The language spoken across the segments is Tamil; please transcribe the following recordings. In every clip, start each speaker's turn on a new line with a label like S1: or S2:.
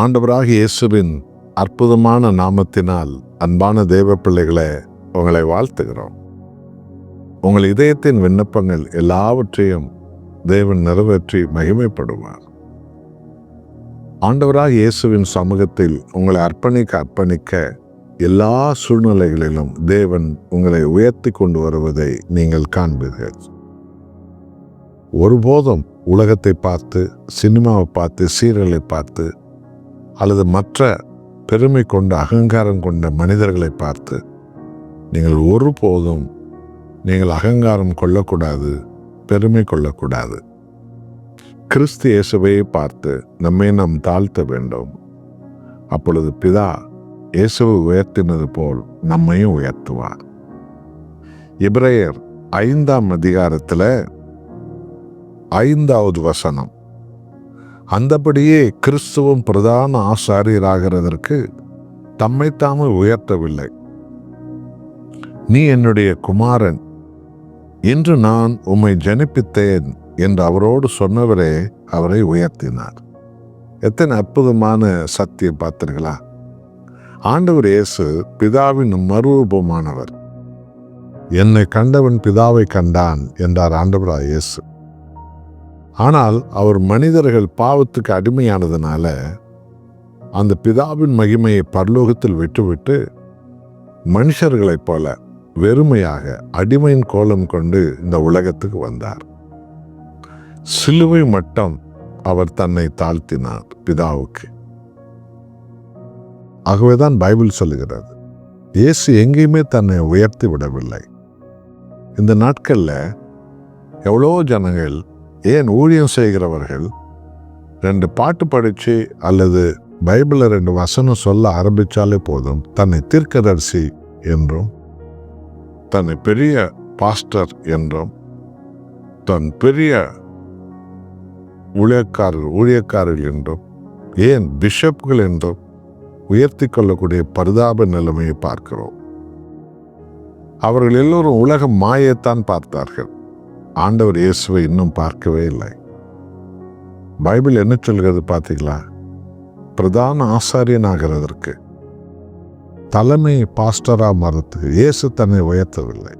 S1: ஆண்டவராகிய இயேசுவின் அற்புதமான நாமத்தினால் அன்பான தேவ பிள்ளைகளே, உங்களை வாழ்த்துகிறோம். உங்கள் இதயத்தின் விண்ணப்பங்கள் எல்லாவற்றையும் தேவன் நிறைவேற்றி மகிமைப்படுவார். ஆண்டவராகிய இயேசுவின் சமூகத்தில் உங்களை அர்ப்பணிக்க எல்லா சூழ்நிலைகளிலும் தேவன் உங்களை உயர்த்தி கொண்டு வருவதை நீங்கள் காண்பீர்கள். ஒருபோதும் உலகத்தை பார்த்து, சினிமாவை பார்த்து, சீரியலை பார்த்து அல்லது மற்ற பெருமை கொண்ட அகங்காரம் கொண்ட மனிதர்களை பார்த்து நீங்கள் அகங்காரம் கொள்ளக்கூடாது, பெருமை கொள்ளக்கூடாது. கிறிஸ்து இயேசுவை பார்த்து நம்மை நாம் தாழ்த்த வேண்டும். அப்பொழுது பிதா இயேசுவை உயர்த்தினது போல் நம்மையும் உயர்த்துவார். எபிரேயர் 5ஆம் அதிகாரத்தில் 5வது வசனம், அந்தபடியே கிறிஸ்துவும் பிரதான ஆசாரியராகிறதற்கு தம்மைத்தாமே உயர்த்தவில்லை. நீ என்னுடைய குமாரன், இன்று நான் உம்மை ஜனிப்பித்தேன் என்று அவரோடு சொன்னவரே அவரை உயர்த்தினார். எத்தனை அற்புதமான சத்தியம் பார்த்தீர்களா? ஆண்டவர் இயேசு பிதாவின் மறுரூபமானவர். என்னை கண்டவன் பிதாவை கண்டான் என்றார் ஆண்டவராய் இயேசு. ஆனால் அவர் மனிதர்கள் பாவத்துக்கு அடிமையானதுனால அந்த பிதாவின் மகிமையை பரலோகத்தில் விட்டுவிட்டு மனுஷர்களைப் போல வெறுமையாக அடிமையின் கோலம் கொண்டு இந்த உலகத்துக்கு வந்தார். சிலுவை மட்டும் அவர் தன்னை தாழ்த்தினார் பிதாவுக்கு. ஆகவேதான் பைபிள் சொல்லுகிறது, இயேசு எங்கேயுமே தன்னை உயர்த்தி விடவில்லை. இந்த நாட்கள்ல எவ்வளோ ஜனங்கள், ஏன் ஊழியம் செய்கிறவர்கள் 2 பாட்டு படிச்சு அல்லது பைபிளில் 2 வசனம் சொல்ல ஆரம்பிச்சாலே போதும் தன்னை தீர்க்கதரிசி என்றும், தன்னை பெரிய பாஸ்டர் என்றும், தன் பெரிய ஊழியக்காரர்கள் என்றும், ஏன் பிஷப்கள் என்றும் உயர்த்தி கொள்ளக்கூடிய பரிதாப நிலைமையை பார்க்கிறோம். அவர்கள் எல்லோரும் உலக மாயைத்தான் பார்த்தார்கள். ஆண்டவர் இயேசுவை இன்னும் பார்க்கவே இல்லை. பைபிள் என்ன சொல்கிறது பார்த்தீங்களா? பிரதான ஆசாரியனாகிறதற்கு, தலைமை பாஸ்டரா மாறத்துக்கு இயேசு தன்னை உயர்த்தவில்லை.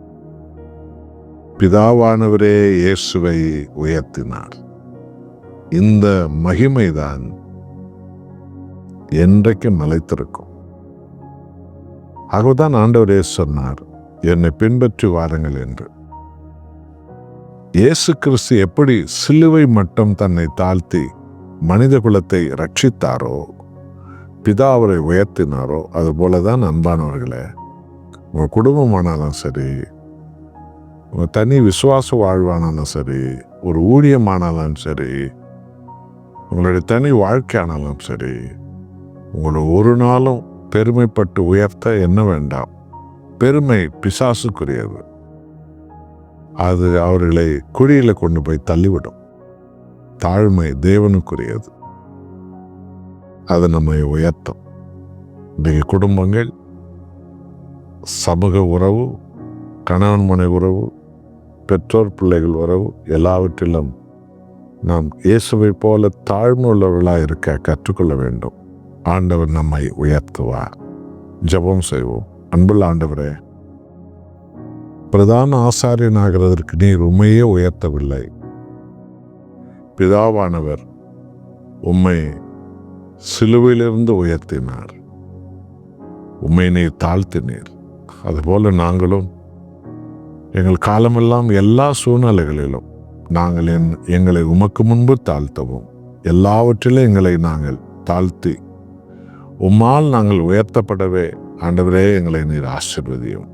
S1: பிதாவானவரே இயேசுவை உயர்த்தினார். இந்த மகிமைதான் என்றைக்கும் நிலைத்திருக்கும். ஆகவேதான் ஆண்டவர் இயேசு சொன்னார், என்னை பின்பற்றி வாருங்கள் என்று. இயேசு கிறிஸ்து எப்படி சிலுவை மட்டும் தன்னை தாழ்த்தி மனித குலத்தை ரட்சித்தாரோ, பிதா அவரை உயர்த்தினாரோ, அது போலதான் அன்பானவர்களே, உங்கள் குடும்பமானாலும் சரி, உங்கள் தனி விசுவாச வாழ்வானாலும் சரி, ஒரு ஊழியமானாலும் சரி, உங்களுடைய தனி வாழ்க்கையானாலும் சரி, உங்களை ஒரு நாளும் பெருமைப்பட்டு உயர்த்த என்ன வேண்டாம். பெருமை பிசாசுக்குரியது. அது அவர்களை குழியில கொண்டு போய் தள்ளிவிடும். தாழ்மை தேவனுக்குரியது. அது நம்மை உயர்த்தும். இன்றைக்கு குடும்பங்கள், சமூக உறவு, கணவன் மனை உறவு, பெற்றோர் பிள்ளைகள் உறவு, எல்லாவற்றிலும் நாம் இயேசுவை போல தாழ்மை உள்ளவர்களாக இருக்க கற்றுக்கொள்ள வேண்டும். ஆண்டவர் நம்மை உயர்த்துவார். ஜெபம் செய்வோம். அன்புள்ள ஆண்டவரே, பிரதான ஆசாரியனாகிறதற்கு நீர் உம்மையே உயர்த்தவில்லை. பிதாவானவர் உம்மை சிலுவையிலிருந்து உயர்த்தினார். உம்மை நீர் தாழ்த்தினீர். அதுபோல நாங்களும் எங்கள் காலமெல்லாம் எல்லா சூழ்நிலைகளிலும் நாங்கள் எங்களை உமக்கு முன்பு தாழ்த்தவும், எல்லாவற்றிலும் எங்களை நாங்கள் தாழ்த்தி உம்மால் நாங்கள் உயர்த்தப்படவே ஆண்டவரே எங்களை நீர் ஆசீர்வதியும்.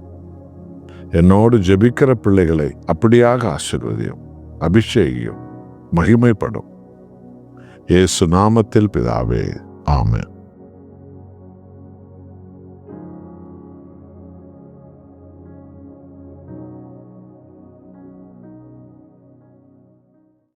S1: என்னோடு ஜெபிக்கிற பிள்ளைகளை அப்படியாக ஆசீர்வதியும், அபிஷேகியும், மகிமைப்படும். இயேசு நாமத்தில் பிதாவே, ஆமென்.